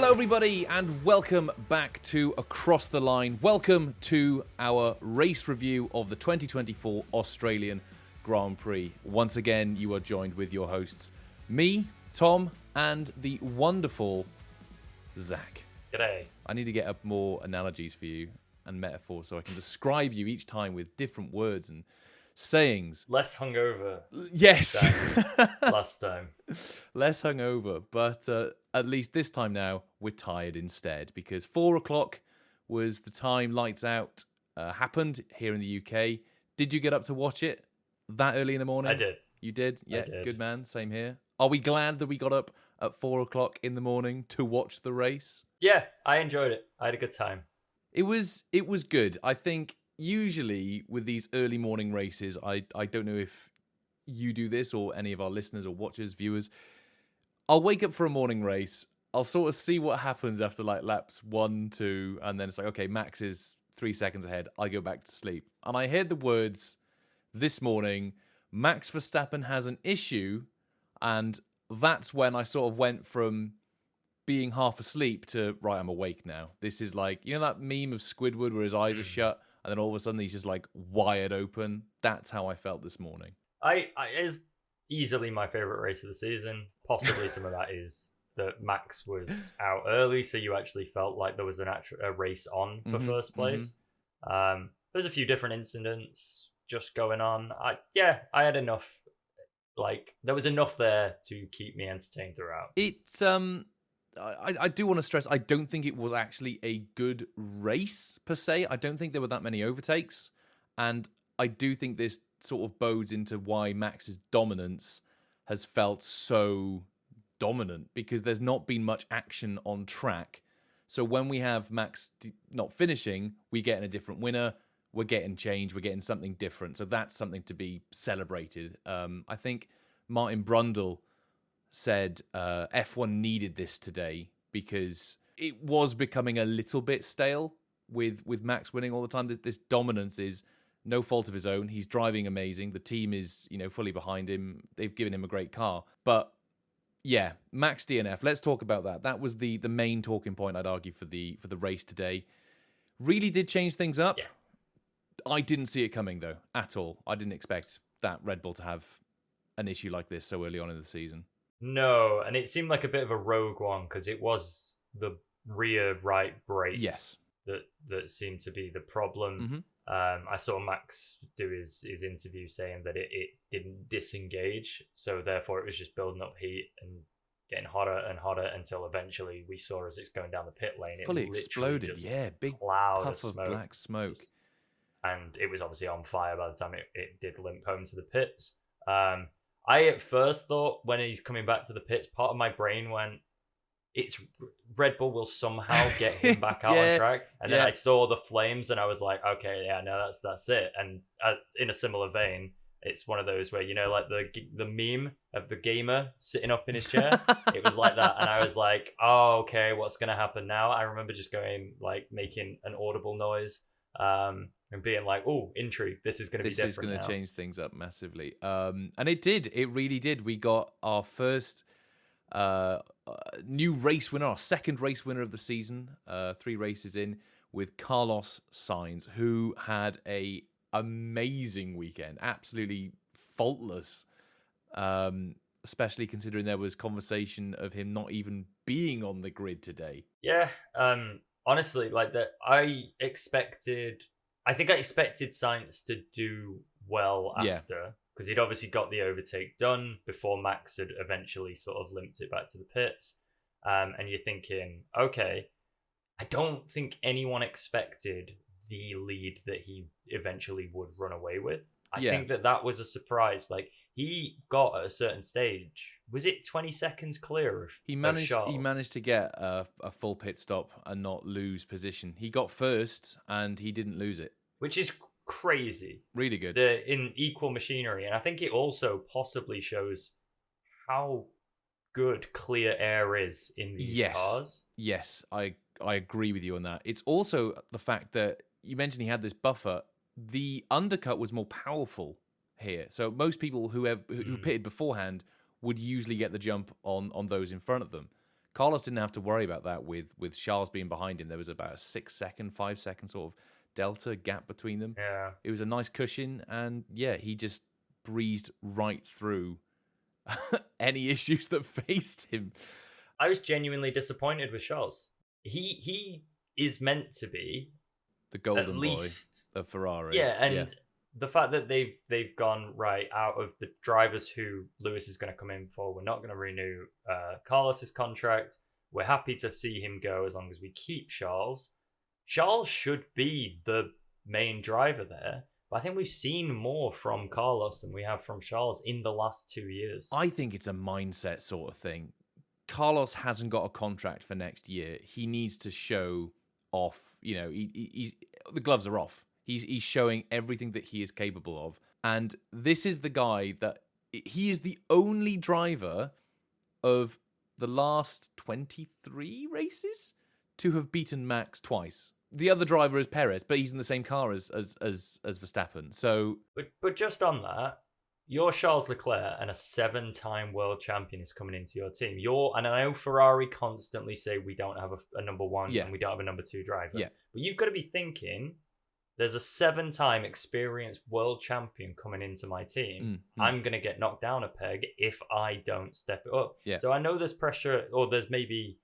Hello everybody and welcome back to Across the Line. Welcome to our race review of the 2024 Australian Grand Prix. Once again, you are joined with your hosts, me, Tom, and the wonderful Zach. G'day. I need to get up more analogies for you and metaphors so I can describe you each time with different words and sayings. Less hungover. Yes. Than last time. Less hungover, but at least this time now we're tired instead because 4 o'clock was the time Lights Out happened here in the UK. Did you get up to watch it that early in the morning? I did. You did? Yeah, I did. Good man. Same here. Are we glad that we got up at 4 o'clock in the morning to watch the race? Yeah, I enjoyed it. I had a good time. It was good. I think usually with these early morning races, I don't know if you do this or any of our listeners or watchers, viewers. I'll wake up for a morning race. I'll sort of see what happens after like laps 1, 2, and then it's like, okay, Max is 3 seconds ahead. I go back to sleep. And I heard the words this morning, Max Verstappen has an issue. And that's when I sort of went from being half asleep to, right, I'm awake now. This is like, you know that meme of Squidward where his eyes are shut and then all of a sudden he's just like wired open? That's how I felt this morning. It's easily my favourite race of the season. Possibly some of that is that Max was out early, so you actually felt like there was a race on for first place. There's a few different incidents just going on. I had enough. Like, there was enough there to keep me entertained throughout. It's I do want to stress, I don't think it was actually a good race per se. I don't think there were that many overtakes. And I do think this sort of bodes into why Max's dominance has felt so dominant, because there's not been much action on track. So when we have Max not finishing, we get a different winner. We're getting change. We're getting something different. So that's something to be celebrated. I think Martin Brundle said F1 needed this today because it was becoming a little bit stale with Max winning all the time. This dominance is no fault of his own. He's driving amazing. The team is, fully behind him. They've given him a great car. But yeah, Max DNF. Let's talk about that. That was the main talking point, I'd argue, for the race today. Really did change things up. Yeah. I didn't see it coming though at all. I didn't expect that Red Bull to have an issue like this so early on in the season. No, and it seemed like a bit of a rogue one because it was the rear right brake. Yes. That seemed to be the problem. I saw Max do his interview saying that it didn't disengage, so therefore it was just building up heat and getting hotter and hotter until eventually we saw as it's going down the pit lane, it fully exploded. Yeah, big cloud puff of smoke. black smoke. And it was obviously on fire by the time it did limp home to the pits. I at first thought when he's coming back to the pits, part of my brain went, it's Red Bull will somehow get him back out on track. And then I saw the flames and I was like, okay, yeah, no, that's it. And in a similar vein, it's one of those where, like the meme of the gamer sitting up in his chair. It was like that. And I was like, oh, okay, what's going to happen now? I remember just going, like, making an audible noise and being like, oh, intrigue, this is going to be different. This is going to change things up massively. And it did. It really did. We got our first new race winner, our second race winner of the season, 3 races in, with Carlos Sainz, who had a amazing weekend, absolutely faultless, especially considering there was conversation of him not even being on the grid today. Yeah, honestly, like that, I think I expected Sainz to do well after, because he'd obviously got the overtake done before Max had eventually sort of limped it back to the pits. And you're thinking, okay, I don't think anyone expected the lead that he eventually would run away with. I think that was a surprise. Like, he got at a certain stage, was it 20 seconds clear of He managed to get a full pit stop and not lose position. He got first and he didn't lose it, which is crazy. Really good. In equal machinery. And I think it also possibly shows how good clear air is in these cars. Yes, I agree with you on that. It's also the fact that you mentioned he had this buffer. The undercut was more powerful here. So most people who pitted beforehand would usually get the jump on those in front of them. Carlos didn't have to worry about that with Charles being behind him. There was about a 6-second, 5-second sort of delta gap between them. Yeah. It was a nice cushion, and yeah, he just breezed right through any issues that faced him. I was genuinely disappointed with Charles. He is meant to be the golden at least, boy of Ferrari. Yeah, and the fact that they've gone right out of the drivers who Lewis is going to come in for, we're not going to renew Carlos's contract. We're happy to see him go as long as we keep Charles. Charles should be the main driver there, but I think we've seen more from Carlos than we have from Charles in the last 2 years. I think it's a mindset sort of thing. Carlos hasn't got a contract for next year. He needs to show off. You know, he's the gloves are off. He's showing everything that he is capable of. And this is the guy that he is the only driver of the last 23 races to have beaten Max twice. The other driver is Perez, but he's in the same car as Verstappen. So, but just on that, you're Charles Leclerc and a 7-time world champion is coming into your team. And I know Ferrari constantly say we don't have a number one and we don't have a number two driver. Yeah. But you've got to be thinking, there's a 7-time experienced world champion coming into my team. I'm going to get knocked down a peg if I don't step it up. Yeah. So I know there's pressure, or there's maybe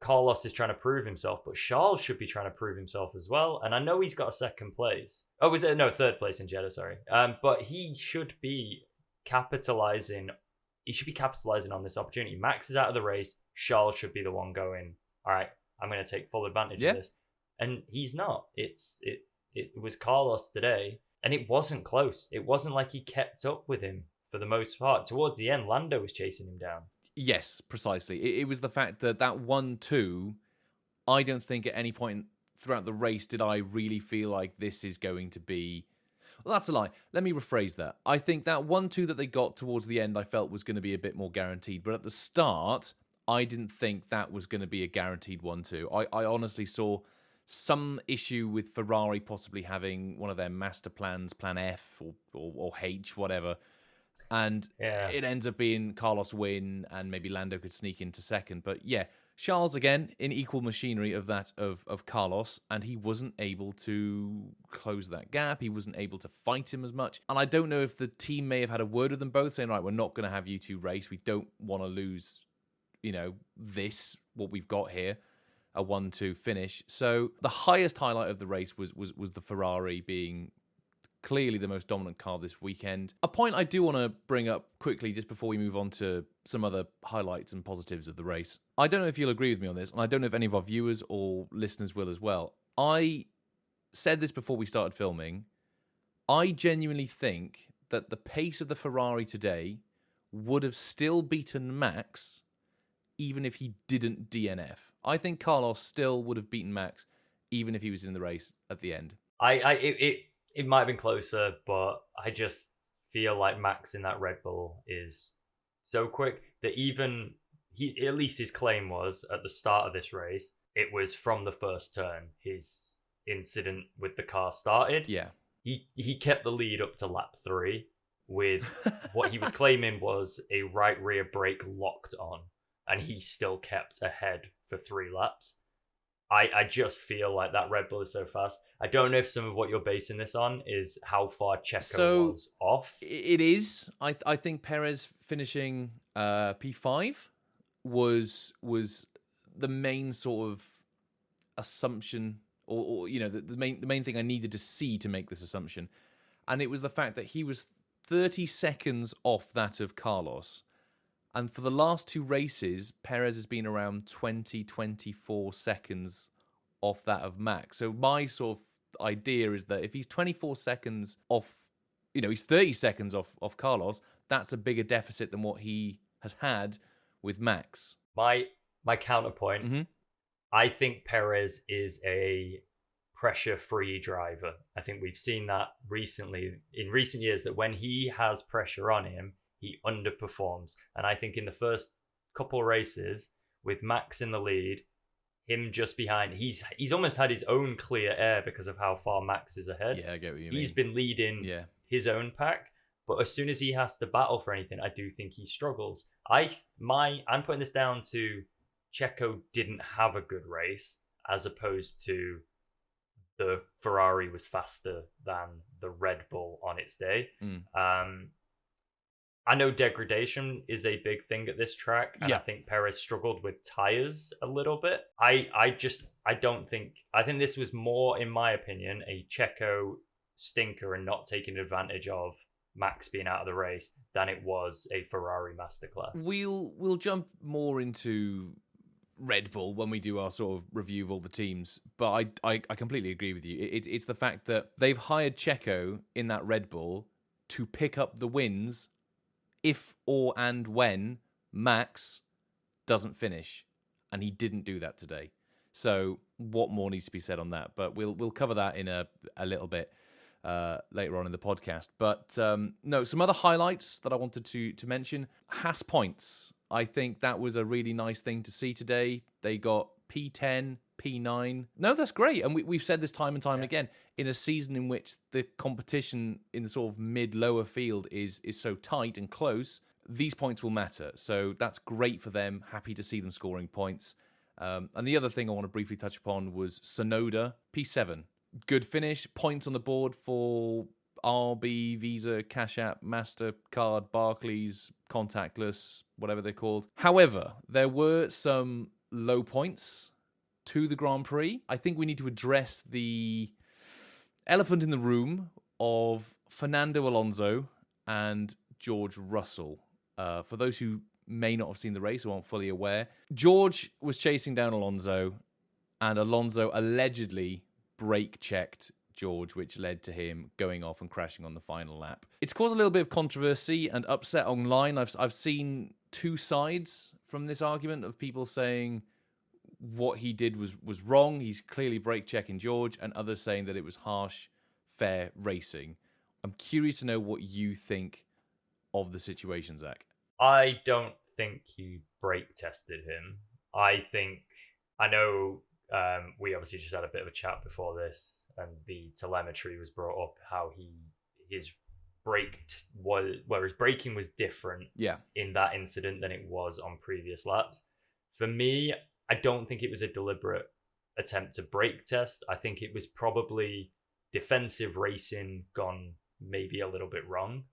Carlos is trying to prove himself, but Charles should be trying to prove himself as well. And I know he's got a second place. Oh, was it? No, third place in Jeddah, sorry. But he should be capitalizing. He should be capitalizing on this opportunity. Max is out of the race. Charles should be the one going, all right, I'm going to take full advantage of this. And he's not. It was Carlos today, and it wasn't close. It wasn't like he kept up with him for the most part. Towards the end, Lando was chasing him down. Yes, precisely. It was the fact that 1-2, I don't think at any point throughout the race did I really feel like this is going to be... Well, that's a lie. Let me rephrase that. I think that 1-2 that they got towards the end I felt was going to be a bit more guaranteed. But at the start, I didn't think that was going to be a guaranteed 1-2. I honestly saw some issue with Ferrari possibly having one of their master plans, plan F or H, whatever. And it ends up being Carlos win, and maybe Lando could sneak into second. But yeah, Charles, again, in equal machinery of that of Carlos, and he wasn't able to close that gap. He wasn't able to fight him as much. And I don't know if the team may have had a word with them both, saying, right, we're not going to have you two race. We don't want to lose, what we've got here, a 1-2 finish. So the highest highlight of the race was the Ferrari being clearly the most dominant car this weekend. A point I do want to bring up quickly just before we move on to some other highlights and positives of the race. I don't know if you'll agree with me on this, and I don't know if any of our viewers or listeners will as well. I said this before we started filming. I genuinely think that the pace of the Ferrari today would have still beaten Max even if he didn't DNF. I think Carlos still would have beaten Max even if he was in the race at the end. It might have been closer, but I just feel like Max in that Red Bull is so quick that even at least his claim was at the start of this race, it was from the first turn his incident with the car started. Yeah. He kept the lead up to lap 3 with what he was claiming was a right rear brake locked on, and he still kept ahead for 3 laps. I just feel like that Red Bull is so fast. I don't know if some of what you're basing this on is how far Checo was off. It is. I think Perez finishing P5 was the main sort of assumption, or the main thing I needed to see to make this assumption, and it was the fact that he was 30 seconds off that of Carlos. And for the last 2 races, Perez has been around 24 seconds off that of Max. So my sort of idea is that if he's 24 seconds off, he's 30 seconds off Carlos, that's a bigger deficit than what he has had with Max. My counterpoint, I think Perez is a pressure-free driver. I think we've seen that recently, in recent years, that when he has pressure on him, he underperforms. And I think in the first couple races, with Max in the lead, him just behind, he's almost had his own clear air because of how far Max is ahead. Yeah, I get what you mean. He's been leading his own pack, But as soon as he has to battle for anything, I do think he struggles. I'm putting this down to Checo didn't have a good race, as opposed to the Ferrari was faster than the Red Bull on its day. I know degradation is a big thing at this track, and I think Perez struggled with tires a little bit. I think this was more, in my opinion, a Checo stinker and not taking advantage of Max being out of the race than it was a Ferrari masterclass. We'll jump more into Red Bull when we do our sort of review of all the teams, but I completely agree with you. It's the fact that they've hired Checo in that Red Bull to pick up the wins if or and when Max doesn't finish, and he didn't do that today. So what more needs to be said on that? But we'll cover that in a little bit later on in the podcast. But no, some other highlights that I wanted to mention. Haas points. I think that was a really nice thing to see today. They got P10, P9. No, that's great. And we've said this time and time again, in a season in which the competition in the sort of mid-lower field is so tight and close, these points will matter. So that's great for them. Happy to see them scoring points. And the other thing I want to briefly touch upon was Sonoda, P7. Good finish. Points on the board for RB, Visa, Cash App, MasterCard, Barclays, contactless, whatever they're called. However, there were some low points to the Grand Prix. I think we need to address the elephant in the room of Fernando Alonso and George Russell. For those who may not have seen the race or aren't fully aware, George was chasing down Alonso, and Alonso allegedly brake-checked George, which led to him going off and crashing on the final lap. It's caused a little bit of controversy and upset online. I've seen two sides from this argument of people saying what he did was wrong. He's clearly brake-checking George, and others saying that it was harsh, fair racing. I'm curious to know what you think of the situation, Zach. I don't think he brake-tested him. I know we obviously just had a bit of a chat before this, and the telemetry was brought up how his braking was different in that incident than it was on previous laps. For me, I don't think it was a deliberate attempt to brake test. I think it was probably defensive racing gone maybe a little bit wrong.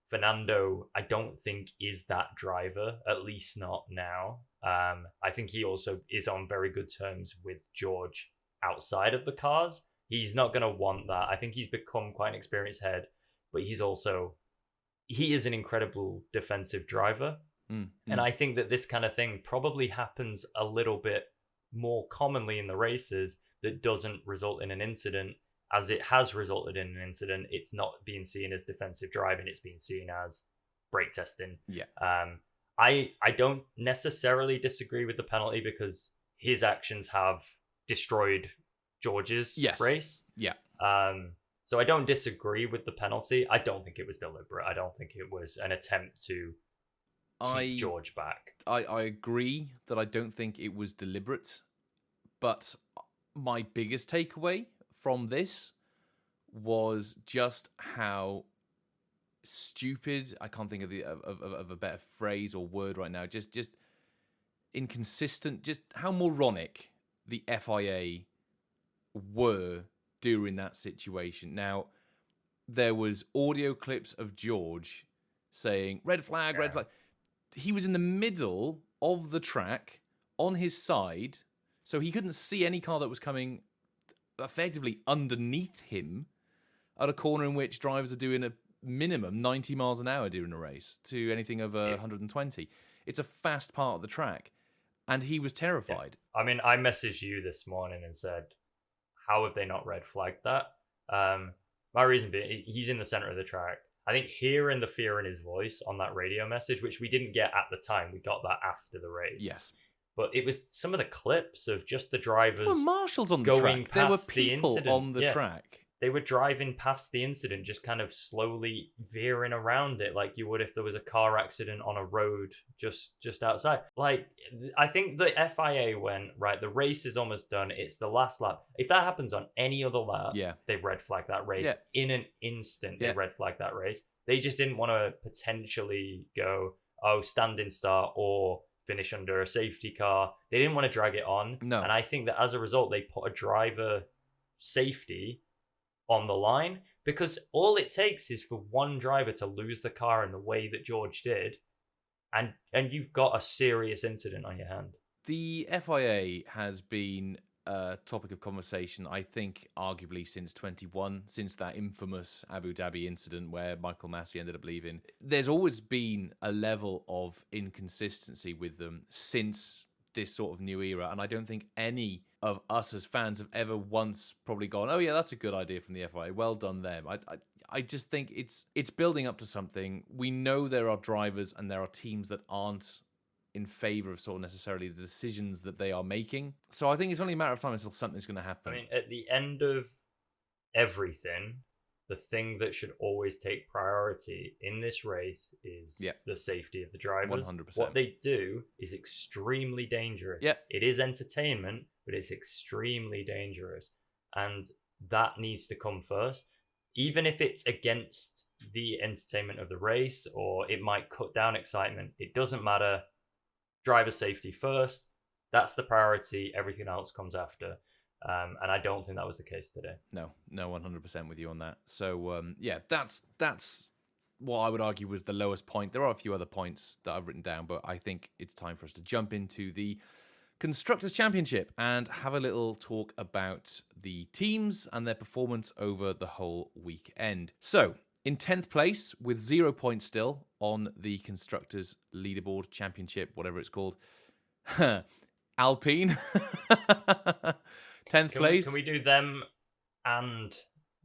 Fernando, I don't think is that driver, at least not now. I think he also is on very good terms with George outside of the cars. He's not going to want that. I think he's become quite an experienced head, but he is an incredible defensive driver. And I think that this kind of thing probably happens a little bit more commonly in the races that doesn't result in an incident. As it has resulted in an incident, it's not being seen as defensive driving, it's being seen as brake testing. I don't necessarily disagree with the penalty because his actions have destroyed George's race. So I don't disagree with the penalty. I don't think it was deliberate. I don't think it was an attempt to keep George back. I agree that I don't think it was deliberate, but my biggest takeaway from this was just how stupid, I can't think of a better phrase or word right now, just inconsistent, just how moronic the FIA were during that situation. Now, there was audio clips of George saying, red flag, red flag. He was in the middle of the track on his side, so he couldn't see any car that was coming effectively underneath him at a corner in which drivers are doing a minimum 90 miles an hour during a race to anything over 120. It's a fast part of the track, and he was terrified. I mean, I messaged you this morning and said, how have they not red flagged that? My reason being, he's in the center of the track. I think hearing the fear in his voice on that radio message, which we didn't get at the time, we got that after the race. Yes. But it was some of the clips of just the drivers. There were marshals on the track. There were people on the track. they were driving past the incident, just kind of slowly veering around it, like you would if there was a car accident on a road just outside. Like, I think the FIA went, right, the race is almost done. It's the last lap. If that happens on any other lap, Yeah. they red flag that race. Yeah. In an instant, they Yeah. red flag that race. They just didn't want to potentially go, oh, standing start or finish under a safety car. They didn't want to drag it on. No. And I think that as a result, they put a driver safety on the line, because all it takes is for one driver to lose the car in the way that George did, and you've got a serious incident on your hand. The FIA has been a topic of conversation, I think, arguably since 21, since that infamous Abu Dhabi incident where Michael Massey ended up leaving. There's always been a level of inconsistency with them since this sort of new era, and I don't think any of us as fans have ever once probably gone, oh yeah, that's a good idea from the FIA, well done them. I just think it's building up to something. We know there are drivers and there are teams that aren't in favor of sort of necessarily the decisions that they are making. So I think it's only a matter of time until something's going to happen. I mean, at the end of everything, the thing that should always take priority in this race is the safety of the drivers. 100%. What they do is extremely dangerous. Yeah. It is entertainment, but it's extremely dangerous. And that needs to come first. Even if it's against the entertainment of the race, or it might cut down excitement, it doesn't matter. Driver safety first. That's the priority. Everything else comes after. And I don't think that was the case today. No, 100% with you on that. So, yeah, that's what I would argue was the lowest point. There are a few other points that I've written down, but I think it's time for us to jump into the Constructors' Championship and have a little talk about the teams and their performance over the whole weekend. So, in 10th place, with 0 points still on the Constructors' Leaderboard Championship, whatever it's called, Alpine. 10th place. Can we do them and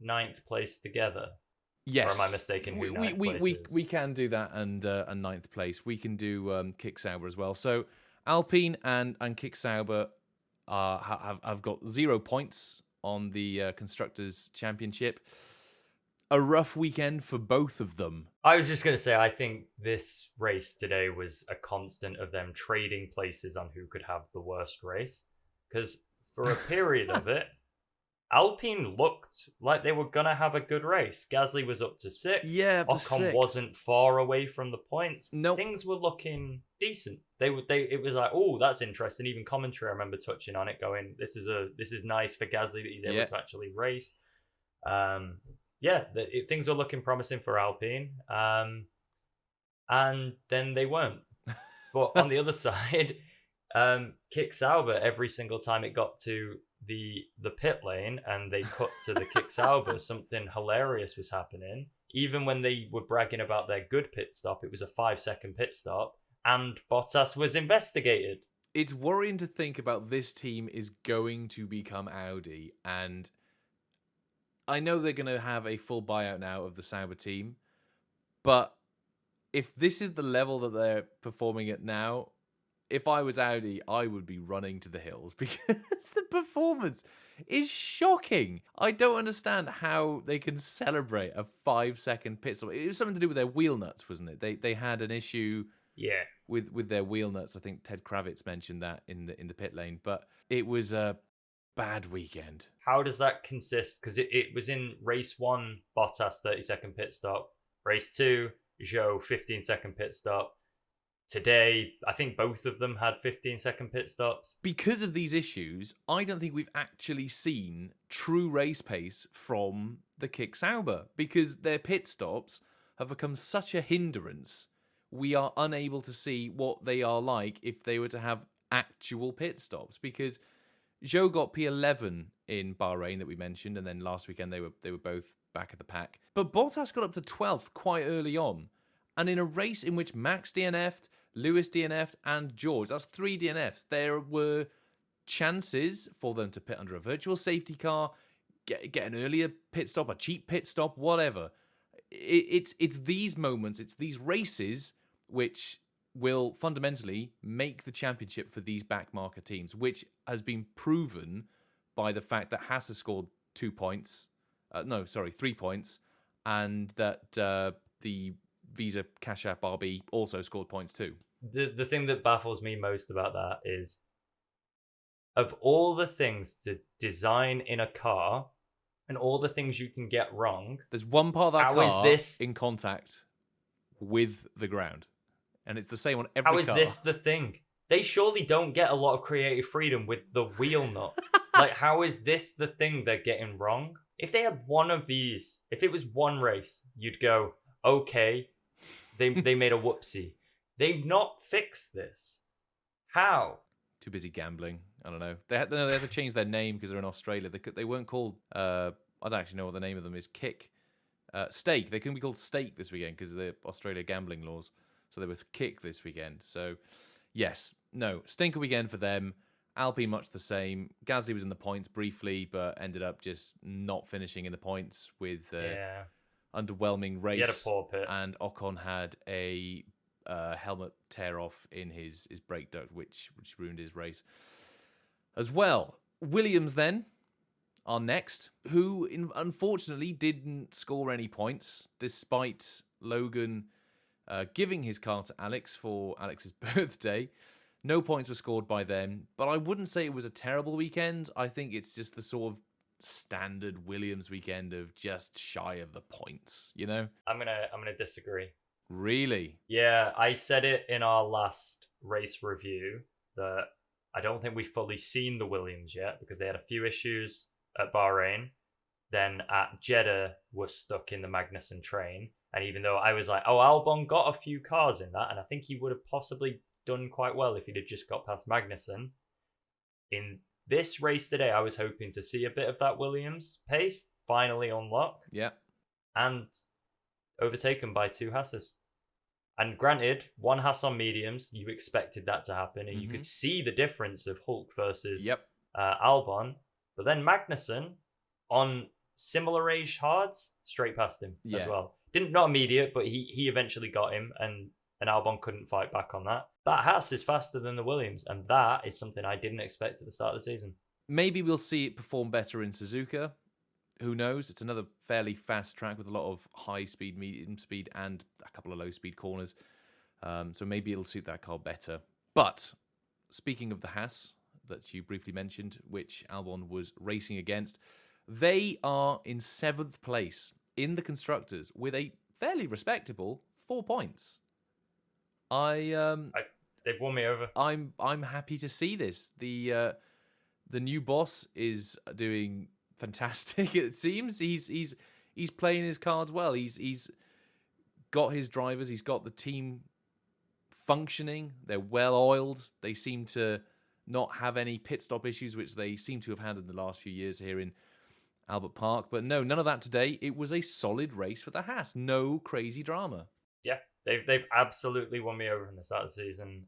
9th place together? Yes. Or am I mistaken? Who ninth place is? We can do that and 9th place. We can do Kick Sauber as well. So Alpine and Kick Sauber have got 0 points on the Constructors' Championship. A rough weekend for both of them. I was just going to say, I think this race today was a constant of them trading places on who could have the worst race. Because for a period of it, Alpine looked like they were going to have a good race. Gasly was up to 6th. Yeah, up to Ocon 6th. Wasn't far away from the points. Nope. Things were looking decent. It was like, oh, that's interesting. Even commentary, I remember touching on it, going, this is nice for Gasly that he's able to actually race. Things were looking promising for Alpine. And then they weren't. But on the other side, Kick Sauber, every single time it got to the pit lane and they cut to the Kick Sauber, something hilarious was happening. Even when they were bragging about their good pit stop, it was a 5-second pit stop, and Bottas was investigated. It's worrying to think about this team is going to become Audi, and I know they're going to have a full buyout now of the Sauber team, but if this is the level that they're performing at now, if I was Audi, I would be running to the hills because the performance is shocking. I don't understand how they can celebrate a 5-second pit stop. It was something to do with their wheel nuts, wasn't it? They had an issue with their wheel nuts. I think Ted Kravitz mentioned that in the pit lane, but it was a bad weekend. How does that consist? Because it was in race 1, Bottas 30-second pit stop. Race 2, Zhou 15-second pit stop. Today, I think both of them had 15-second pit stops. Because of these issues, I don't think we've actually seen true race pace from the Kick Sauber because their pit stops have become such a hindrance. We are unable to see what they are like if they were to have actual pit stops because Zhou got P11 in Bahrain that we mentioned, and then last weekend they were both back at the pack. But Bottas got up to 12th quite early on. And in a race in which Max DNF'd, Lewis DNF'd, and George, that's 3 DNFs, there were chances for them to pit under a virtual safety car, get an earlier pit stop, a cheap pit stop, whatever. It's these moments, it's these races which will fundamentally make the championship for these backmarker teams, which has been proven by the fact that Haas has scored 2 points No, sorry, 3 points, and that the Visa Cash App RB also scored points too. The thing that baffles me most about that is, of all the things to design in a car and all the things you can get wrong, There's one part of that how car is this in contact with the ground, and it's the same on every how is car. this the thing? They surely don't get a lot of creative freedom with the wheel nut. Like, how is this the thing they're getting wrong? If they had one of these, if it was one race, you'd go, okay, they made a whoopsie. They've not fixed this. How? Too busy gambling. I don't know. They had to change their name because they're in Australia. They weren't called. I don't actually know what the name of them is. Kick, Stake. They couldn't be called Stake this weekend because of the Australia gambling laws. So they were Kick this weekend. So yes, no stinker weekend for them. Alpine much the same. Gasly was in the points briefly, but ended up just not finishing in the points with underwhelming race. He had a poor pit. And Ocon had a helmet tear off in his brake duct, which ruined his race as well. Williams then are next, who unfortunately didn't score any points despite Logan giving his car to Alex for Alex's birthday. No points were scored by them, but I wouldn't say it was a terrible weekend. I think it's just the sort of standard Williams weekend of just shy of the points, you know? I'm gonna disagree. Really? Yeah, I said it in our last race review that I don't think we've fully seen the Williams yet because they had a few issues at Bahrain. Then at Jeddah, we're stuck in the Magnussen train. And even though I was like, oh, Albon got a few cars in that, and I think he would have possibly done quite well if he'd have just got past Magnussen. In this race today, I was hoping to see a bit of that Williams pace finally unlock. Yeah. And overtaken by 2 Hasses. And granted, 1 Haas on mediums, you expected that to happen, and you could see the difference of Hulk versus Albon. But then Magnussen, on similar age hards, straight past him as well. Not immediate, but he eventually got him, and Albon couldn't fight back on that. That Haas is faster than the Williams, and that is something I didn't expect at the start of the season. Maybe we'll see it perform better in Suzuka. Who knows? It's another fairly fast track with a lot of high speed, medium speed, and a couple of low speed corners. So maybe it'll suit that car better. But speaking of the Haas that you briefly mentioned, which Albon was racing against, they are in 7th place in the Constructors with a fairly respectable 4 points. They've won me over. I'm happy to see this. The new boss is doing fantastic. It seems he's playing his cards well. He's got his drivers. He's got the team functioning. They're well oiled. They seem to not have any pit stop issues, which they seem to have had in the last few years here in Albert Park. But no, none of that today. It was a solid race for the Haas. No crazy drama. Yeah, they've absolutely won me over from the start of the season.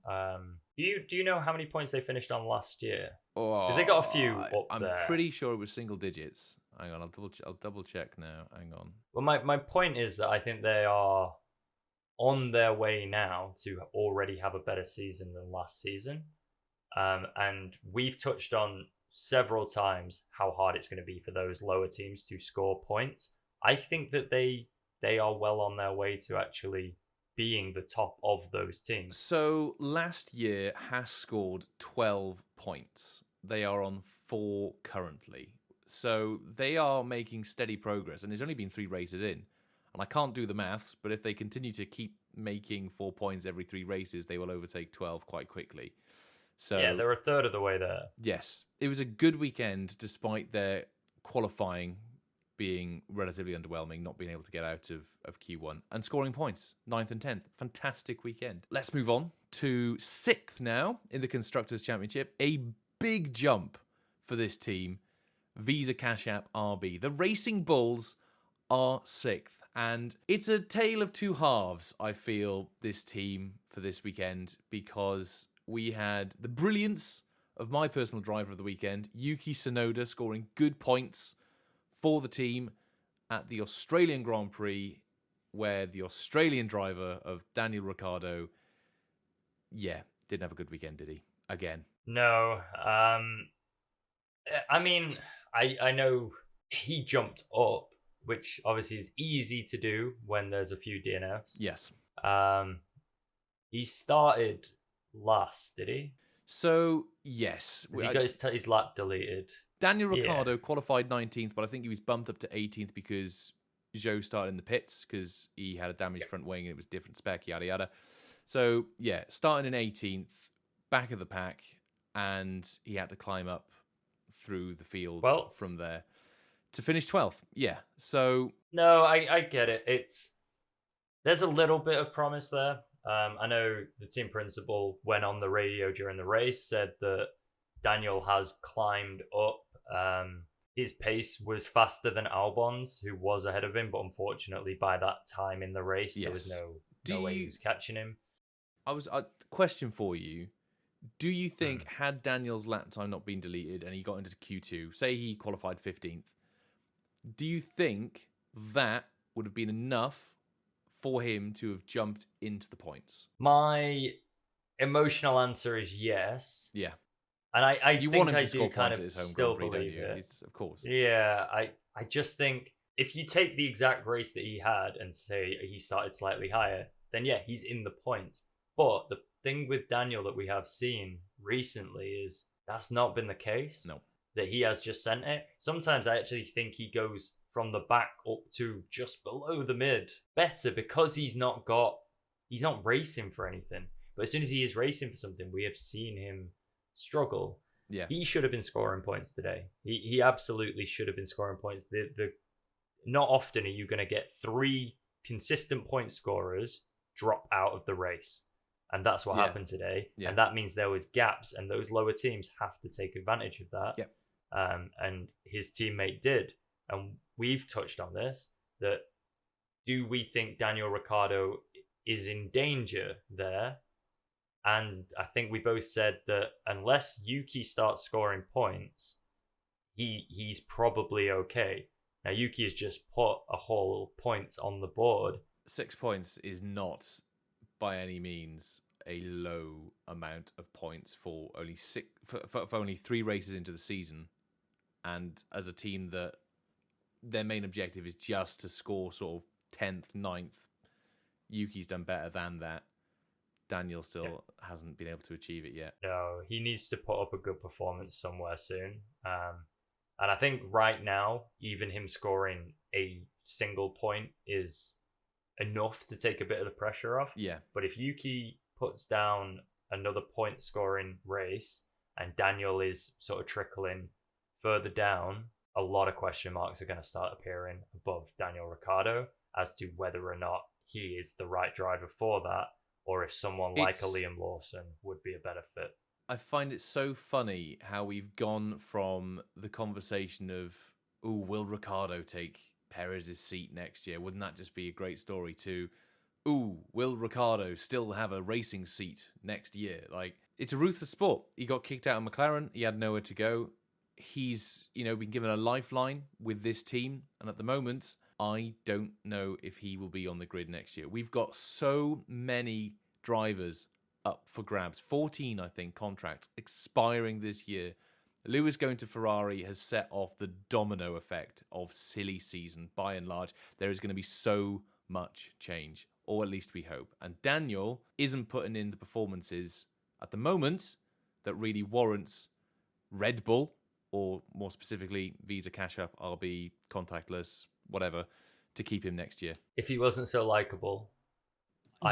Do you know how many points they finished on last year? Because they got a few up there. I'm pretty sure it was single digits. Hang on, I'll double check now. Hang on. Well, my point is that I think they are on their way now to already have a better season than last season. And we've touched on several times how hard it's going to be for those lower teams to score points. I think that they are well on their way to actually being the top of those teams. So last year, Haas scored 12 points. They are on 4 currently. So they are making steady progress, and there's only been 3 races in. And I can't do the maths, but if they continue to keep making 4 points every 3 races, they will overtake 12 quite quickly. So yeah, they're a third of the way there. Yes, it was a good weekend despite their qualifying being relatively underwhelming, not being able to get out of Q1 and scoring points, 9th and 10th. Fantastic weekend. Let's move on to 6th now in the Constructors' Championship. A big jump for this team, Visa Cash App RB. The Racing Bulls are 6th, and it's a tale of 2 halves, I feel, this team for this weekend, because we had the brilliance of my personal driver of the weekend, Yuki Tsunoda, scoring good points for the team at the Australian Grand Prix, where the Australian driver of Daniel Ricciardo, didn't have a good weekend, did he? Again. No. I mean, I know he jumped up, which obviously is easy to do when there's a few DNFs. Yes. He started last, did he? So, yes. He got his lap deleted. Daniel Ricciardo qualified 19th, but I think he was bumped up to 18th because Zhou started in the pits because he had a damaged front wing and it was different spec, yada yada. So, yeah, starting in 18th, back of the pack, and he had to climb up through the field from there to finish 12th. Yeah, so... No, I get it. There's a little bit of promise there. I know the team principal went on the radio during the race, said that Daniel has climbed up. His pace was faster than Albon's, who was ahead of him, but unfortunately by that time in the race, there was no way he was catching him. Question for you. Do you think, had Daniel's lap time not been deleted and he got into Q2, say he qualified 15th, do you think that would have been enough for him to have jumped into the points? My emotional answer is yes. Yeah. And I you think want him I to score kind points of at his home still Grand Prix, don't believe you? it. It's, of course. Yeah, I just think if you take the exact race that he had and say he started slightly higher, then yeah, he's in the points. But the thing with Daniel that we have seen recently is that's not been the case. No. That he has just sent it. Sometimes I actually think he goes from the back up to just below the mid better because he's not racing for anything. But as soon as he is racing for something, we have seen him struggle. Yeah. He should have been scoring points today. He absolutely should have been scoring points. Not often are you going to get 3 consistent point scorers drop out of the race. And that's what happened today. Yeah. And that means there was gaps, and those lower teams have to take advantage of that. Yep. And his teammate did. And we've touched on this, that do we think Daniel Ricciardo is in danger there? And I think we both said that unless Yuki starts scoring points, he's probably okay. Now, Yuki has just put a whole points on the board. 6 points is not by any means a low amount of points for only for only 3 races into the season, and as a team that their main objective is just to score sort of 10th, 9th. Yuki's done better than that. Daniel still hasn't been able to achieve it yet. No, he needs to put up a good performance somewhere soon. And I think right now, even him scoring a single point is enough to take a bit of the pressure off. Yeah. But if Yuki puts down another point scoring race and Daniel is sort of trickling further down, a lot of question marks are going to start appearing above Daniel Ricciardo as to whether or not he is the right driver for that, or if someone like a Liam Lawson would be a better fit. I find it so funny how we've gone from the conversation of, will Ricciardo take Perez's seat next year? Wouldn't that just be a great story? To, will Ricciardo still have a racing seat next year? Like, it's a ruthless sport. He got kicked out of McLaren. He had nowhere to go. He's, been given a lifeline with this team. And at the moment, I don't know if he will be on the grid next year. We've got so many drivers up for grabs. 14, I think, contracts expiring this year. Lewis going to Ferrari has set off the domino effect of silly season. By and large, there is going to be so much change, or at least we hope. And Daniel isn't putting in the performances at the moment that really warrants Red Bull, or more specifically, Visa Cash Up, RB, contactless, whatever, to keep him next year. If he wasn't so likable,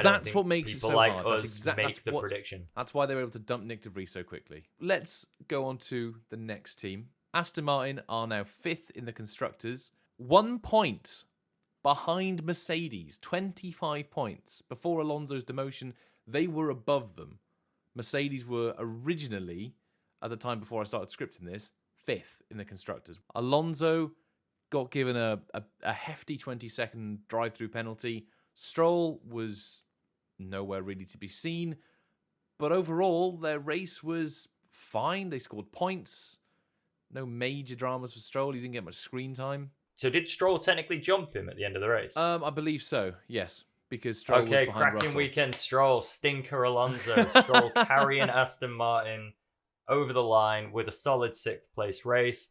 that's what makes it so hard. That's the prediction. That's why they were able to dump Nick de Vries so quickly. Let's go on to the next team. Aston Martin are now 5th in the Constructors. 1 point behind Mercedes. 25 points. Before Alonso's demotion, they were above them. Mercedes were originally, at the time before I started scripting this, 5th in the Constructors. Alonso got given a hefty 20-second drive-through penalty. Stroll was nowhere really to be seen. But overall, their race was fine. They scored points. No major dramas for Stroll. He didn't get much screen time. So did Stroll technically jump him at the end of the race? I believe so, yes. Because Stroll was behind cracking Russell. Weekend Stroll. Stinker Alonso. Stroll carrying Aston Martin over the line with a solid 6th place race.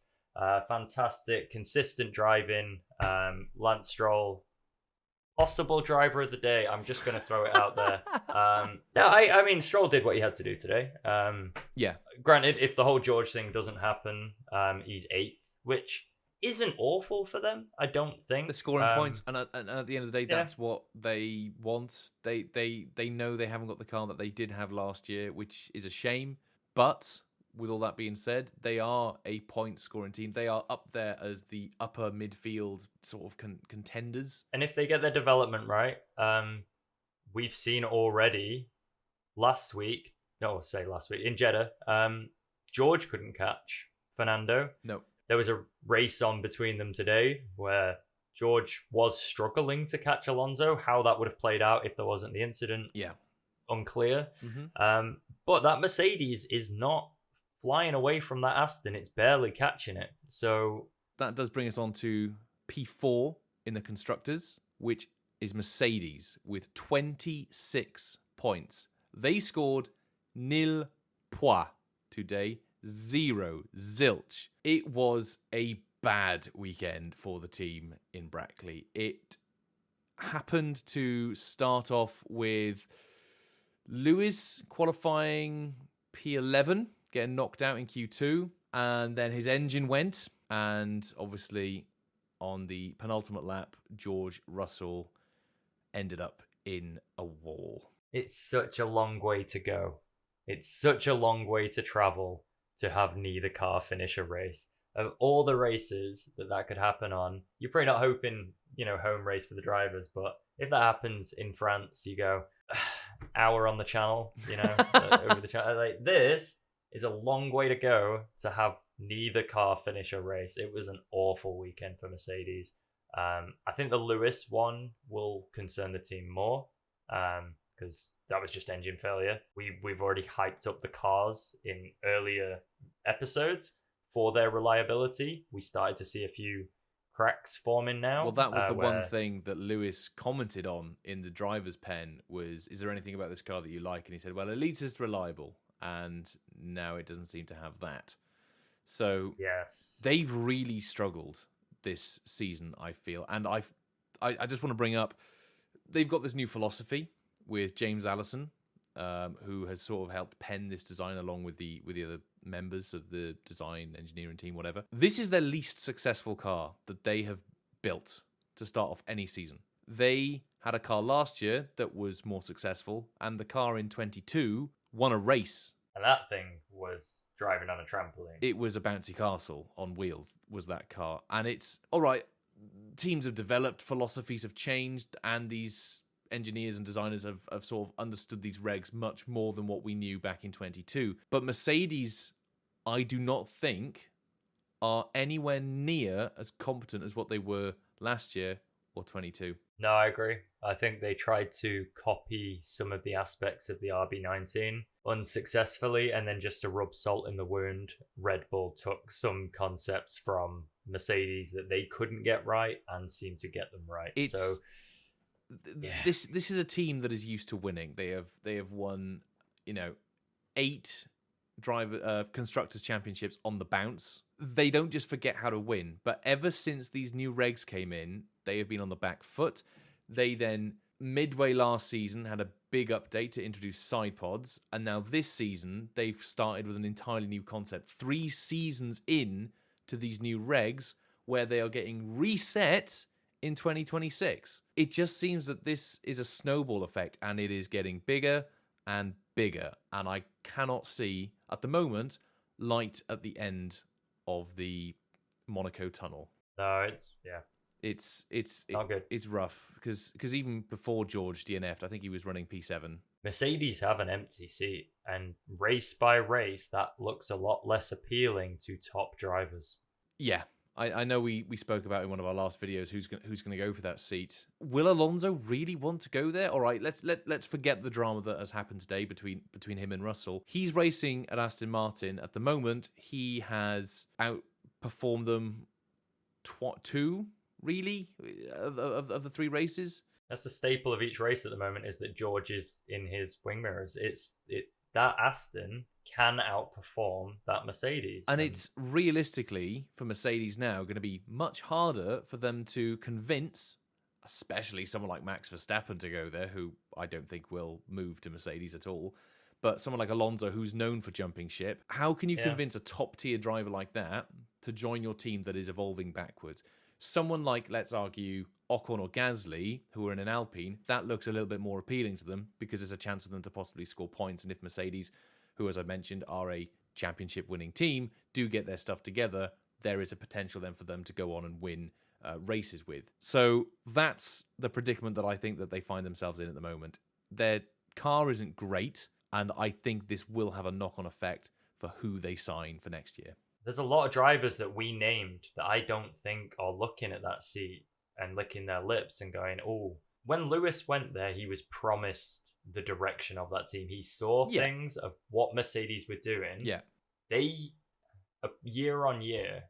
Fantastic, consistent driving Lance Stroll, possible driver of the day. I'm just going to throw it out there. No, I mean, Stroll did what he had to do today. Yeah. Granted, if the whole George thing doesn't happen, he's 8th, which isn't awful for them, I don't think. They're scoring points, and at the end of the day, Yeah. that's what they want. They know they haven't got the car that they did have last year, which is a shame. But with all that being said, they are a point-scoring team. They are up there as the upper midfield sort of contenders. And if they get their development right, we've seen already last week in Jeddah, George couldn't catch Fernando. No. There was a race on between them today where George was struggling to catch Alonso. How that would have played out if there wasn't the incident, unclear. Mm-hmm. But that Mercedes is not flying away from that Aston. It's barely catching it. So that does bring us on to P4 in the Constructors, which is Mercedes with 26 points. They scored nil points today. 0 zilch. It was a bad weekend for the team in Brackley. It happened to start off with Lewis qualifying P11, getting knocked out in Q2, and then his engine went, and obviously on the penultimate lap, George Russell ended up in a wall. It's such a long way to go. It's such a long way to travel to have neither car finish a race. Of all the races that could happen on, you're probably not hoping, home race for the drivers, but if that happens in France, you go, hour on the channel, over the channel. Like, this is a long way to go to have neither car finish a race. It was an awful weekend for Mercedes. I think the Lewis one will concern the team more. Because that was just engine failure. We've already hyped up the cars in earlier episodes for their reliability. We started to see a few cracks forming now. Well, that was the one thing that Lewis commented on in the driver's pen was, is there anything about this car that you like? And he said, well, at least it's reliable. And now it doesn't seem to have that. So yes, they've really struggled this season, I feel. And I just want to bring up, they've got this new philosophy with James Allison, who has sort of helped pen this design along with the other members of the design engineering team, whatever. This is their least successful car that they have built to start off any season. They had a car last year that was more successful, and the car in 22 won a race. And that thing was driving on a trampoline. It was a bouncy castle on wheels, was that car. And it's, all right, teams have developed, philosophies have changed, and these engineers and designers have sort of understood these regs much more than what we knew back in 22. But Mercedes, I do not think, are anywhere near as competent as what they were last year or 22. No, I agree. I think they tried to copy some of the aspects of the RB19 unsuccessfully, and then just to rub salt in the wound, Red Bull took some concepts from Mercedes that they couldn't get right and seemed to get them right. This is a team that is used to winning. They have won, 8 constructors championships on the bounce. They don't just forget how to win, but ever since these new regs came in, they have been on the back foot. They then midway last season had a big update to introduce side pods, and now this season they've started with an entirely new concept. 3 seasons in to these new regs where they are getting reset in 2026. It just seems that this is a snowball effect, and it is getting bigger and bigger, and I cannot see at the moment light at the end of the Monaco tunnel. No, it's not good. It's rough because even before George DNF'd, I think he was running P7. Mercedes have an empty seat, and race by race, that looks a lot less appealing to top drivers. Yeah, I know we spoke about in one of our last videos who's going to go for that seat. Will Alonso really want to go there? All right, let's forget the drama that has happened today between him and Russell. He's racing at Aston Martin at the moment. He has outperformed them 2 really of the 3 races. That's the staple of each race at the moment, is that George is in his wing mirrors. that Aston can outperform that Mercedes. And it's realistically, for Mercedes now, going to be much harder for them to convince, especially someone like Max Verstappen to go there, who I don't think will move to Mercedes at all. But someone like Alonso, who's known for jumping ship, how can you convince a top-tier driver like that to join your team that is evolving backwards? Someone like, let's argue, Ocon or Gasly, who are in an Alpine, that looks a little bit more appealing to them because there's a chance for them to possibly score points. And if Mercedes, who, as I mentioned, are a championship-winning team, do get their stuff together, there is a potential then for them to go on and win races with. So that's the predicament that I think that they find themselves in at the moment. Their car isn't great, and I think this will have a knock-on effect for who they sign for next year. There's a lot of drivers that we named that I don't think are looking at that seat and licking their lips and going, oh, when Lewis went there, he was promised the direction of that team. He saw things of what Mercedes were doing. Yeah. They, year on year,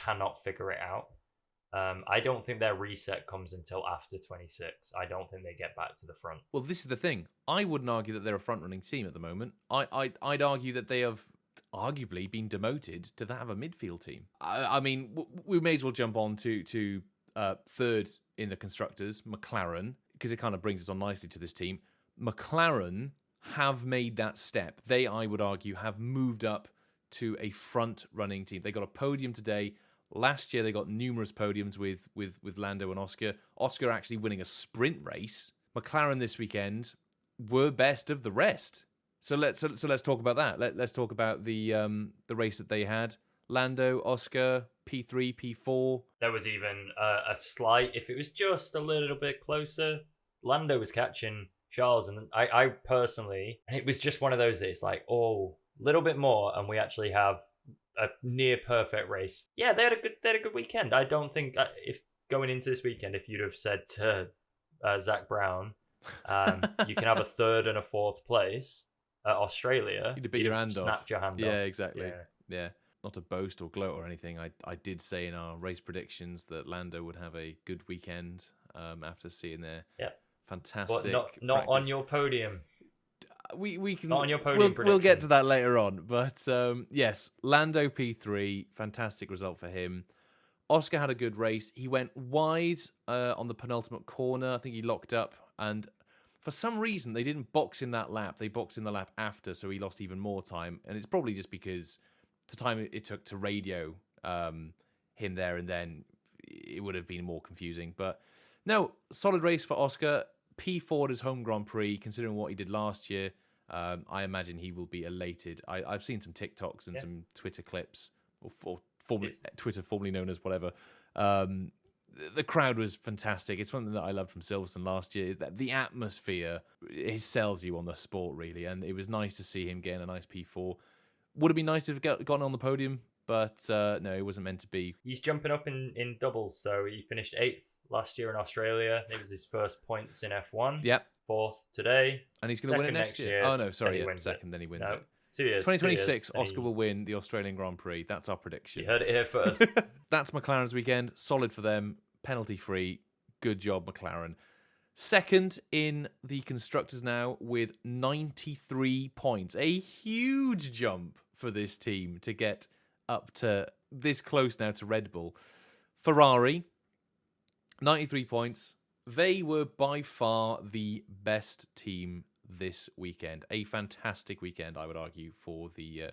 cannot figure it out. I don't think their reset comes until after 26. I don't think they get back to the front. Well, this is the thing. I wouldn't argue that they're a front-running team at the moment. I'd argue that they have arguably been demoted to that of a midfield team. I mean, we may as well jump on to third in the constructors, McLaren, because it kind of brings us on nicely to this team. McLaren have made that step. They, I would argue, have moved up to a front-running team. They got a podium today. Last year, they got numerous podiums with Lando and Oscar. Oscar actually winning a sprint race. McLaren this weekend were best of the rest. So let's talk about that. Let's talk about the race that they had. Lando, Oscar, P3, P4. There was even a slight, if it was just a little bit closer, Lando was catching Charles, and I personally, and it was just one of those that it's like, oh, a little bit more, and we actually have a near perfect race. Yeah, they had a good weekend. I don't think if going into this weekend, if you'd have said to Zach Brown, you can have a third and a fourth place at Australia, you'd have bit your hand off. Snapped your hand off. Yeah, exactly. Yeah. Not to boast or gloat or anything, I did say in our race predictions that Lando would have a good weekend after seeing their fantastic. But not on your podium. We can not on your podium. We'll get to that later on, but yes, Lando P3, fantastic result for him. Oscar had a good race. He went wide on the penultimate corner. I think he locked up, and for some reason they didn't box in that lap. They boxed in the lap after, so he lost even more time. And it's probably just because the time it took to radio him there and then, it would have been more confusing. But no, solid race for Oscar. P4 at his home Grand Prix, considering what he did last year. I imagine he will be elated. I've seen some TikToks and some Twitter clips, or Twitter formerly known as whatever. The crowd was fantastic. It's something that I loved from Silverstone last year. The atmosphere, it sells you on the sport, really. And it was nice to see him getting a nice P4. Would have been nice to have gotten on the podium, but no, it wasn't meant to be. He's jumping up in doubles, so he finished 8th last year in Australia. It was his first points in F1. Yep. 4th today. And he's going to win it next year. Oh, no, sorry. Second, then he wins it. 2 years. 2026, Oscar will win the Australian Grand Prix. That's our prediction. You heard it here first. That's McLaren's weekend. Solid for them. Penalty-free. Good job, McLaren. Second in the Constructors now with 93 points. A huge jump for this team to get up to this close now to Red Bull. Ferrari, 93 points. They were by far the best team this weekend. A fantastic weekend, I would argue, for the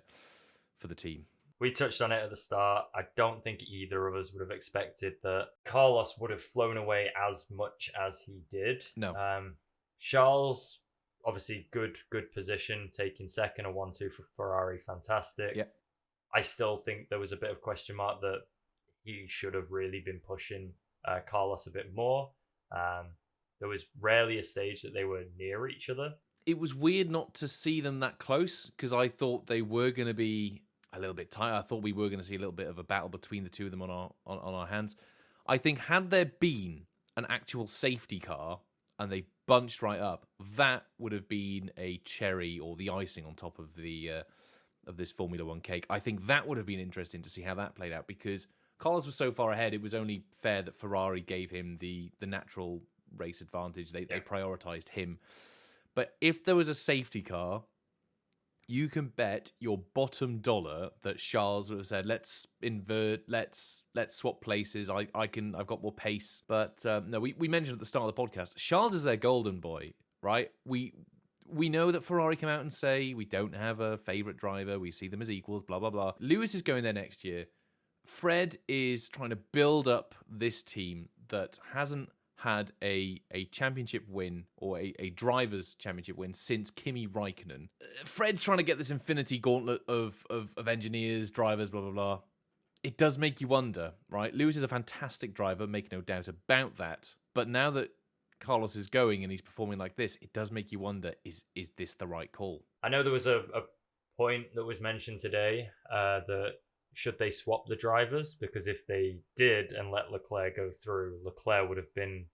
team. We touched on it at the start. I don't think either of us would have expected that Carlos would have flown away as much as he did. No. Charles, obviously good position, taking second, a 1-2 for Ferrari, fantastic. Yep. I still think there was a bit of question mark that he should have really been pushing Carlos a bit more. There was rarely a stage that they were near each other. It was weird not to see them that close, because I thought they were going to be a little bit tight. I thought we were going to see a little bit of a battle between the two of them on our hands. I think had there been an actual safety car and they bunched right up, that would have been a cherry or the icing on top of the of this Formula One cake. I think that would have been interesting to see how that played out, because Carlos was so far ahead, it was only fair that Ferrari gave him the natural race advantage. They prioritised him. But if there was a safety car, you can bet your bottom dollar that Charles would have said, "Let's invert, let's swap places. I've got more pace." But no, we mentioned at the start of the podcast, Charles is their golden boy, right? We know that Ferrari come out and say we don't have a favorite driver. We see them as equals. Blah blah blah. Lewis is going there next year. Fred is trying to build up this team that hasn't had a championship win or a driver's championship win since Kimi Raikkonen. Fred's trying to get this infinity gauntlet of engineers, drivers, blah, blah, blah. It does make you wonder, right? Lewis is a fantastic driver, make no doubt about that. But now that Carlos is going and he's performing like this, it does make you wonder, is this the right call? I know there was a point that was mentioned today that should they swap the drivers? Because if they did and let Leclerc go through, Leclerc would have been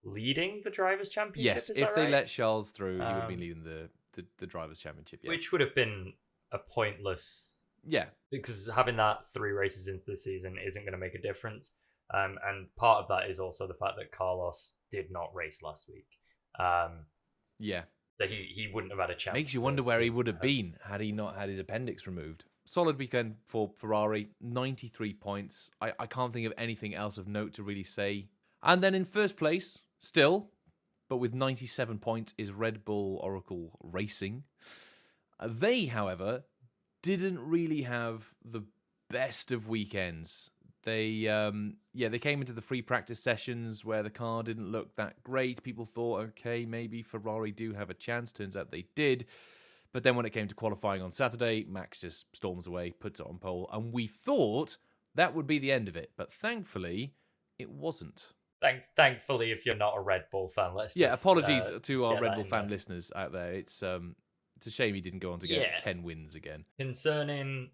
leading the drivers' championship. Yes, is if that they right? let Charles through, he would have been leading the drivers' championship. Yeah. Which would have been a pointless. Yeah. Because having that 3 races into the season isn't going to make a difference. And part of that is also the fact that Carlos did not race last week. Yeah. That he wouldn't have had a chance. Makes you wonder where he would have been had he not had his appendix removed. Solid weekend for Ferrari, 93 points. I can't think of anything else of note to really say. And then in first place, still, but with 97 points, is Red Bull Oracle Racing. They, however, didn't really have the best of weekends. They came into the free practice sessions where the car didn't look that great. People thought, okay, maybe Ferrari do have a chance. Turns out they did. But then when it came to qualifying on Saturday, Max just storms away, puts it on pole, and we thought that would be the end of it. But thankfully, it wasn't. Thankfully, if you're not a Red Bull fan, apologies to our Red Bull fan listeners out there. It's a shame he didn't go on to get 10 wins again. Concerning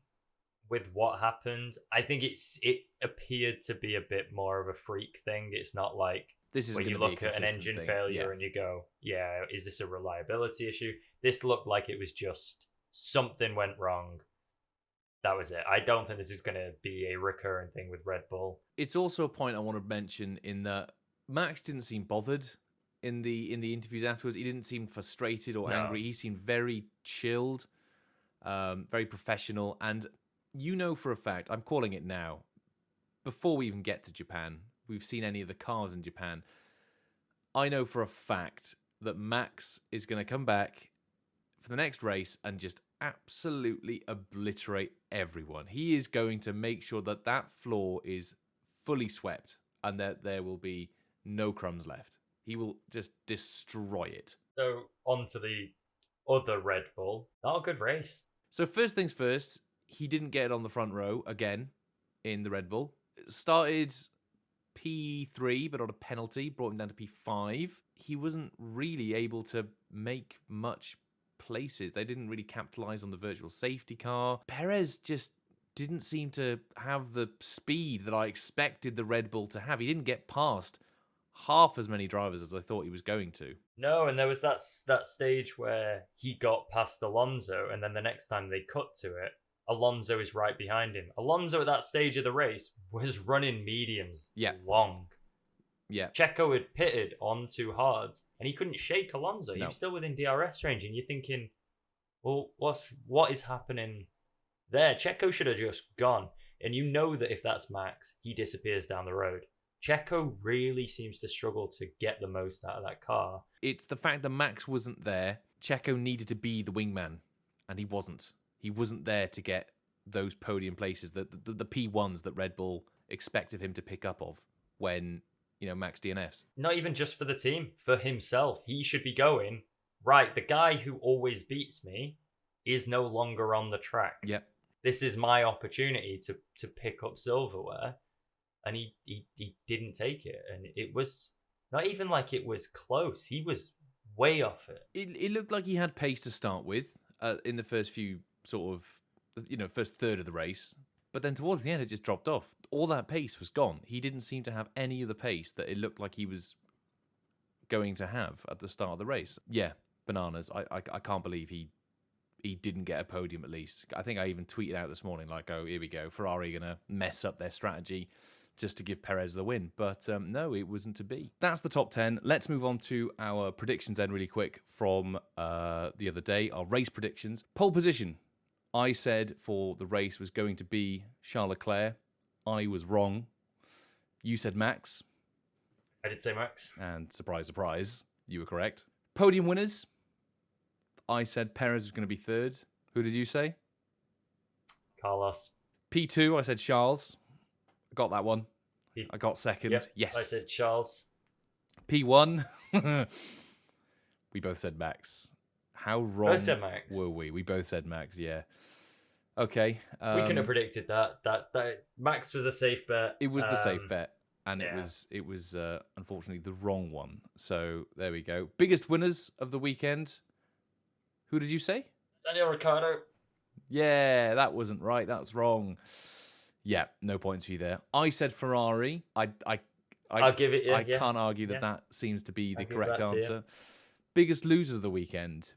with what happened, I think it appeared to be a bit more of a freak thing. It's not like this is when you look at an engine failure and you go, yeah, is this a reliability issue? This looked like it was just something went wrong. That was it. I don't think this is going to be a recurring thing with Red Bull. It's also a point I want to mention in that Max didn't seem bothered in the interviews afterwards. He didn't seem frustrated or angry. He seemed very chilled, very professional. And you know for a fact, I'm calling it now, before we even get to Japan, we've seen any of the cars in Japan, I know for a fact that Max is going to come back for the next race and just absolutely obliterate everyone. He is going to make sure that that floor is fully swept and that there will be no crumbs left. He will just destroy it. So on to the other Red Bull. Not a good race. So first things first, he didn't get on the front row again in the Red Bull. Started P3, but on a penalty, brought him down to P5. He wasn't really able to make much places. They didn't really capitalize on the virtual safety car. Perez just didn't seem to have the speed that I expected the Red Bull to have. He didn't get past half as many drivers as I thought he was going to. No, and there was that stage where he got past Alonso, and then the next time they cut to it, Alonso is right behind him. Alonso at that stage of the race was running mediums long. Yeah. Checo had pitted on too hard, and he couldn't shake Alonso. He was still within DRS range, and you're thinking, well, what is happening there? Checo should have just gone. And you know that if that's Max, he disappears down the road. Checo really seems to struggle to get the most out of that car. It's the fact that Max wasn't there. Checo needed to be the wingman, and he wasn't. He wasn't there to get those podium places, the P1s that Red Bull expected him to pick up of when, Max DNFs. Not even just for the team, for himself. He should be going, right, the guy who always beats me is no longer on the track. Yep. This is my opportunity to pick up silverware. And he didn't take it. And it was not even like it was close. He was way off it. It looked like he had pace to start with in the first few sort of, first third of the race. But then towards the end, it just dropped off. All that pace was gone. He didn't seem to have any of the pace that it looked like he was going to have at the start of the race. Yeah, bananas. I can't believe he didn't get a podium at least. I think I even tweeted out this morning, like, oh, here we go. Ferrari going to mess up their strategy just to give Perez the win. But no, it wasn't to be. That's the top 10. Let's move on to our predictions then really quick from the other day, our race predictions. Pole position. I said for the race was going to be Charles Leclerc. I was wrong. You said Max. I did say Max. And surprise, surprise, you were correct. Podium winners. I said Perez was going to be third. Who did you say? Carlos. P2, I said Charles. I got that one. I got second. Yep, yes. I said Charles. P1. We both said Max. How wrong Both said Max. were we? We both said Max, yeah. Okay. We couldn't have predicted that. That Max was a safe bet. It was the safe bet. And yeah. it was unfortunately the wrong one. So there we go. Biggest winners of the weekend. Who did you say? Daniel Ricciardo. Yeah, that wasn't right. That's wrong. Yeah, no points for you there. I said Ferrari. I'll give it. Yeah, I can't argue that seems to be the correct answer. Biggest losers of the weekend.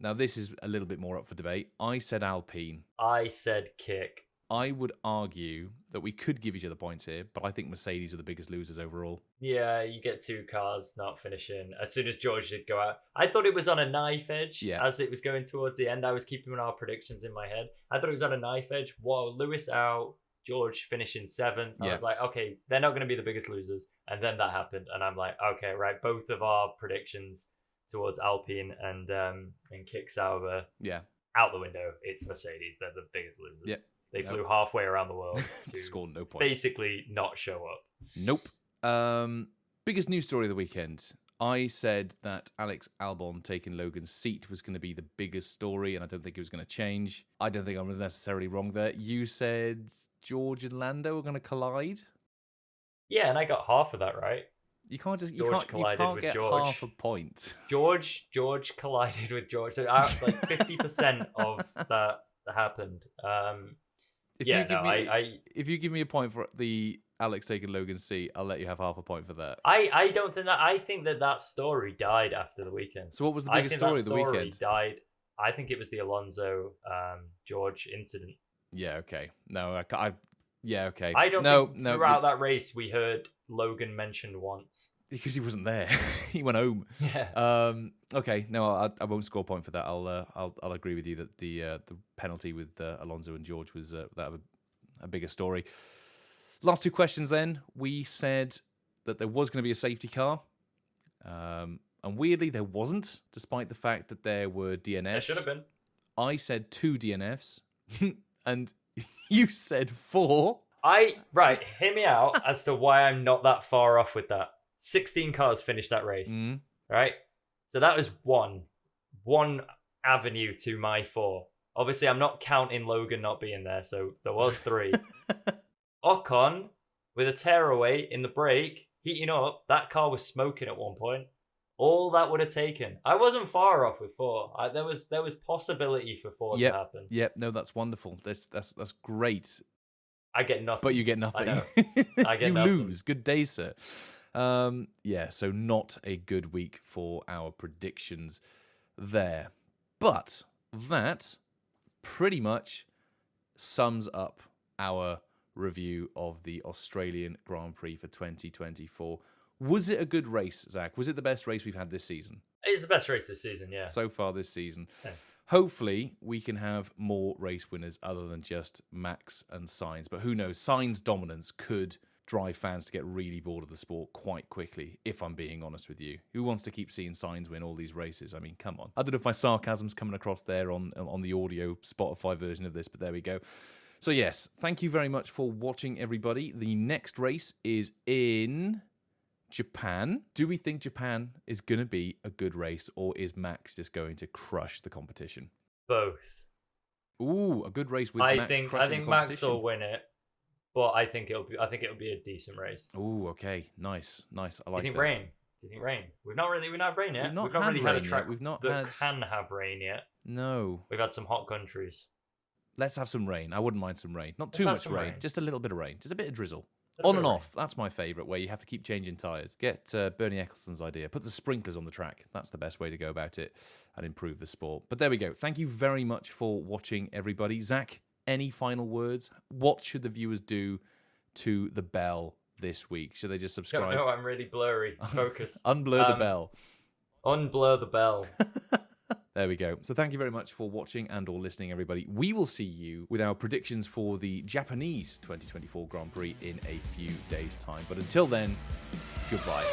Now this is a little bit more up for debate. I said Alpine. I said Kick. I would argue that we could give each other points here, but I think Mercedes are the biggest losers overall. Yeah, you get two cars not finishing. As soon as George did go out, I thought it was on a knife edge. Yeah. As it was going towards the end, I was keeping our predictions in my head. I thought it was on a knife edge. Whoa, Lewis out, George finishing seventh. I was like, okay, they're not going to be the biggest losers. And then that happened, and I'm like, okay, right, both of our predictions towards Alpine and Kick Sauber, out the window. It's Mercedes. They're the biggest losers. Yeah. They flew halfway around the world to score no points. Basically not show up. Nope. Biggest news story of the weekend. I said that Alex Albon taking Logan's seat was going to be the biggest story, and I don't think it was going to change. I don't think I was necessarily wrong there. You said George and Lando were going to collide. Yeah, and I got half of that right. You can't just George collided with get George. half a point. George collided with George. So like 50% of that happened. If you give me a point for the Alex taking Logan's seat, I'll let you have half a point for that. I don't think that. I think that story died after the weekend. So what was the biggest story of the weekend? Died. I think it was the Alonso George incident. Yeah. Okay. No. Yeah. Okay. I don't think throughout that race we heard Logan mentioned once. Because he wasn't there. He went home. Yeah. Okay. No, I won't score a point for that. I'll agree with you that the penalty with Alonso and George was a bigger story. Last two questions then. We said that there was going to be a safety car. And weirdly, there wasn't, despite the fact that there were DNFs. There should have been. I said 2 DNFs. And you said 4. Right, hear me out as to why I'm not that far off with that. 16 cars finished that race, right? So that was one avenue to my 4. Obviously, I'm not counting Logan not being there, so there was 3. Ocon, with a tearaway in the brake, heating up, that car was smoking at one point. All that would have taken. I wasn't far off with 4. There was possibility for 4 to happen. Yep, no, that's wonderful. That's great. I get nothing. But you get nothing. I know. I get you nothing. lose. Good day, sir. So not a good week for our predictions there. But that pretty much sums up our review of the Australian Grand Prix for 2024. Was it a good race, Zach? Was it the best race we've had this season? It's the best race this season, yeah. So far this season. Yeah. Hopefully, we can have more race winners other than just Max and Sainz. But who knows? Sainz' dominance could drive fans to get really bored of the sport quite quickly, if I'm being honest with you. Who wants to keep seeing Sainz win all these races? I mean, come on. I don't know if my sarcasm's coming across there on the audio Spotify version of this, but there we go. So yes, thank you very much for watching, everybody. The next race is in Japan. Do we think Japan is going to be a good race, or is Max just going to crush the competition? Both. Ooh, a good race with Max crushing the competition. I think Max will win it, but I think it'll be a decent race. Ooh, okay, nice. I like that. Do you think rain? We've not had rain yet. We've not really had a track that can have rain yet. No. We've had some hot countries. Let's have some rain. I wouldn't mind some rain. Not too much rain. Just a little bit of rain. Just a bit of drizzle. On and off. That's my favourite, where you have to keep changing tyres. Get Bernie Eccleston's idea. Put the sprinklers on the track. That's the best way to go about it and improve the sport. But there we go. Thank you very much for watching, everybody. Zach, any final words? What should the viewers do to the bell this week? Should they just Don't subscribe? know, I'm really blurry. Focus. Unblur the bell. Unblur the bell. There we go. So thank you very much for watching and or listening, everybody. We will see you with our predictions for the Japanese 2024 Grand Prix in a few days' time. But until then, goodbye.